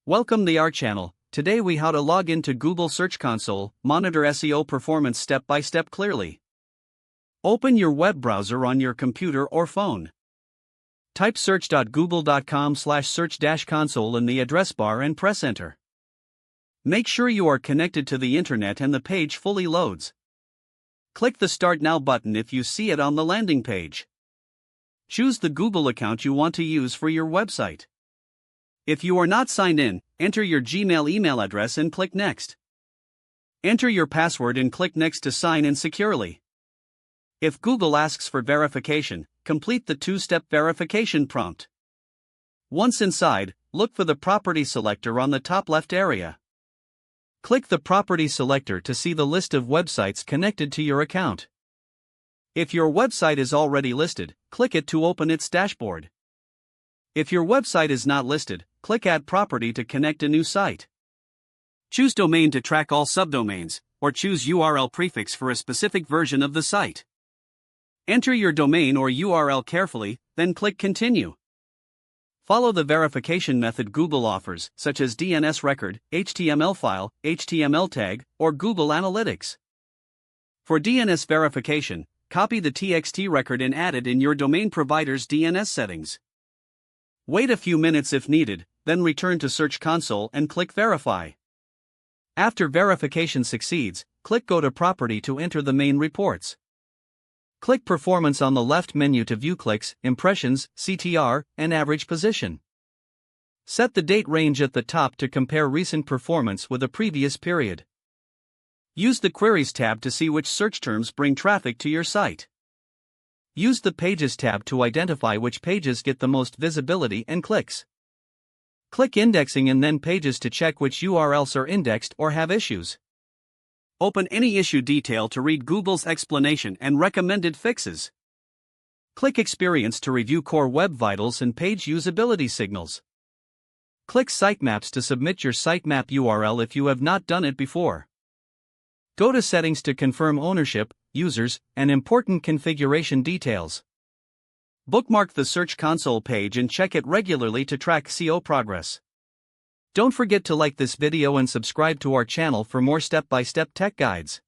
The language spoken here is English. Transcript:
Welcome to our channel. Today we how to log into Google Search Console, monitor SEO performance step by step clearly. Open your web browser on your computer or phone. Type search.google.com/search-console in the address bar and press enter. Make sure you are connected to the internet and the page fully loads. Click the Start Now button if you see it on the landing page. Choose the Google account you want to use for your website. If you are not signed in, enter your Gmail email address and click Next. Enter your password and click Next to sign in securely. If Google asks for verification, complete the two-step verification prompt. Once inside, look for the property selector on the top left area. Click the property selector to see the list of websites connected to your account. If your website is already listed, click it to open its dashboard. If your website is not listed, click Add Property to connect a new site. Choose Domain to track all subdomains, or choose URL prefix for a specific version of the site. Enter your domain or URL carefully, then click Continue. Follow the verification method Google offers, such as DNS record, HTML file, HTML tag, or Google Analytics. For DNS verification, copy the TXT record and add it in your domain provider's DNS settings. Wait a few minutes if needed, then return to Search Console and click Verify. After verification succeeds, click Go to Property to enter the main reports. Click Performance on the left menu to view clicks, impressions, CTR, and average position. Set the date range at the top to compare recent performance with a previous period. Use the Queries tab to see which search terms bring traffic to your site. Use the Pages tab to identify which pages get the most visibility and clicks. Click Indexing and then Pages to check which URLs are indexed or have issues. Open any issue detail to read Google's explanation and recommended fixes. Click Experience to review core web vitals and page usability signals. Click Sitemaps to submit your sitemap URL if you have not done it before. Go to Settings to confirm ownership, users, and important configuration details. Bookmark the Search Console page and check it regularly to track SEO progress. Don't forget to like this video and subscribe to our channel for more step-by-step tech guides.